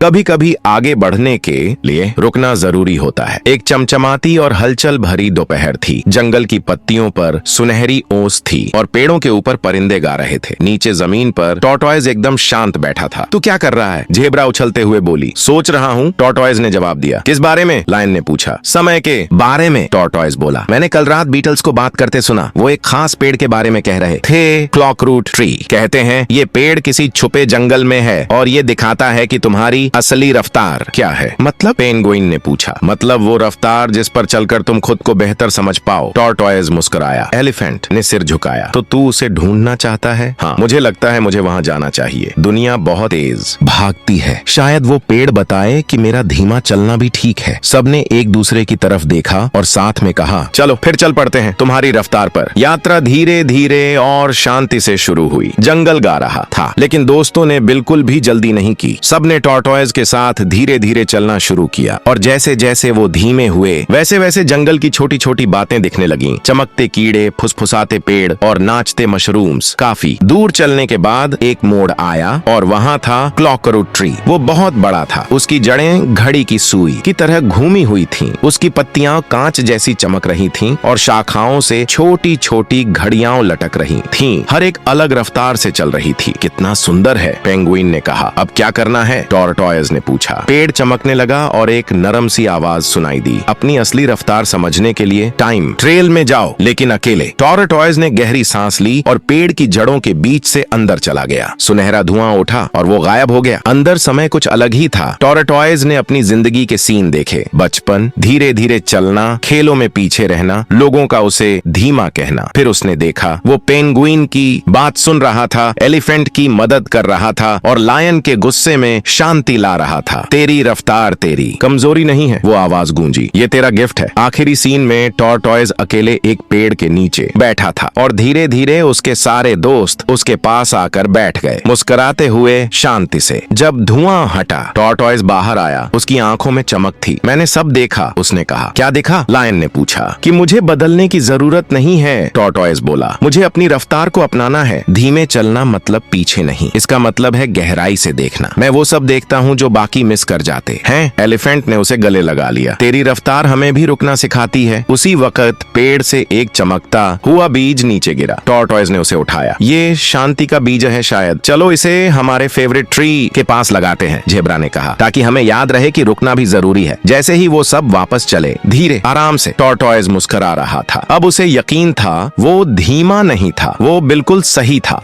कभी कभी आगे बढ़ने के लिए रुकना जरूरी होता है। एक चमचमाती और हलचल भरी दोपहर थी। जंगल की पत्तियों पर सुनहरी ओस थी और पेड़ों के ऊपर परिंदे गा रहे थे। नीचे जमीन पर टॉर्टॉइज एकदम शांत बैठा था। तू क्या कर रहा है? ज़ेब्रा उछलते हुए बोली। सोच रहा हूँ, टॉर्टॉइज ने जवाब दिया। किस बारे में? लायन ने पूछा। समय के बारे में, टॉर्टॉइज बोला। मैंने कल रात बीटल्स को बात करते सुना। वो एक खास पेड़ के बारे में कह रहे थे, क्लॉकरूट ट्री। कहते हैं ये पेड़ किसी छुपे जंगल में है और ये दिखाता है कि तुम्हारी असली रफ्तार क्या है। मतलब? पेंगुइन ने पूछा। मतलब वो रफ्तार जिस पर चलकर तुम खुद को बेहतर समझ पाओ। टॉर्टॉइज मुस्कुराया। एलिफेंट ने सिर झुकाया। तो तू उसे ढूंढना चाहता है? हाँ, मुझे लगता है मुझे वहाँ जाना चाहिए। दुनिया बहुत तेज भागती है। शायद वो पेड़ बताए कि मेरा धीमा चलना भी ठीक है। सबने एक दूसरे की तरफ देखा और साथ में कहा, चलो फिर चल पड़ते हैं तुम्हारी रफ्तार पर। यात्रा धीरे धीरे और शांति से शुरू हुई। जंगल गा रहा था, लेकिन दोस्तों ने बिल्कुल भी जल्दी नहीं की। सबने टॉर्टॉइज के साथ धीरे धीरे चलना शुरू किया और जैसे जैसे वो धीमे हुए वैसे वैसे जंगल की छोटी छोटी बातें दिखने लगीं। चमकते कीड़े, फुसफुसाते पेड़ और नाचते मशरूम्स। काफी दूर चलने के बाद एक मोड़ आया और वहाँ था क्लॉकरूट ट्री। वो बहुत बड़ा था। उसकी जड़ें घड़ी की सुई की तरह घूमी हुई थीं। उसकी पत्तियां कांच जैसी चमक रही थीं और शाखाओं से छोटी छोटी घड़ियां लटक रही थीं। हर एक अलग रफ्तार से चल रही थी। कितना सुंदर है, पेंगुइन ने कहा। अब क्या करना है? टॉर्टॉइज ने पूछा। पेड़ चमकने लगा और एक नरम सी आवाज सुनाई दी। अपनी असली रफ्तार समझने के लिए टाइम ट्रेल में जाओ, लेकिन अकेले। टॉर्टॉइज ने गहरी सांस ली और पेड़ की जड़ों के बीच से अंदर चला गया। सुनहरा धुआं उठा और वो गायब हो गया। अंदर समय कुछ अलग ही था। टॉर्टॉइज ने अपनी जिंदगी के सीन देखे। बचपन, धीरे धीरे चलना, खेलों में पीछे रहना, लोगों का उसे धीमा कहना। फिर उसने देखा वो पेंगुइन की बात सुन रहा था, एलिफेंट की मदद कर रहा था और लायन के गुस्से में शांति ला रहा था। तेरी रफ्तार तेरी कमजोरी नहीं है, वो आवाज गूंजी। ये तेरा गिफ्ट है। आखिरी सीन में टॉर्टॉइज अकेले एक पेड़ के नीचे बैठा था और धीरे धीरे उसके सारे दोस्त उसके पास आकर बैठ गए, मुस्कुराते हुए शांति से। जब धुआं हटा, टॉर्टॉइज बाहर आया। उसकी आंखों में चमक थी। मैंने सब देखा, उसने कहा। क्या देखा? लायन ने पूछा। कि मुझे बदलने की जरूरत नहीं है, टॉर्टॉइज बोला। मुझे अपनी रफ्तार को अपनाना है। धीमे चलना मतलब पीछे नहीं, इसका मतलब है गहराई से देखना। मैं वो सब देखता हूँ जो बाकी मिस कर जाते हैं। एलिफेंट ने उसे गले लगा लिया। तेरी रफ्तार हमें भी रुकना सिखाती है। उसी वक्त पेड़ से एक चमकता हुआ बीज नीचे गिरा। टॉर्टॉइज ने उसे उठाया। ये शांति का बीज है शायद। चलो इसे हमारे फेवरेट ट्री के पास लगाते हैं, ज़ेब्रा ने कहा, ताकि हमें याद रहे कि रुकना भी जरूरी है। जैसे ही वो सब वापस चले, धीरे आराम से, टॉर्टॉइज मुस्कुरा रहा था। अब उसे यकीन था वो धीमा नहीं था, वो बिल्कुल सही था।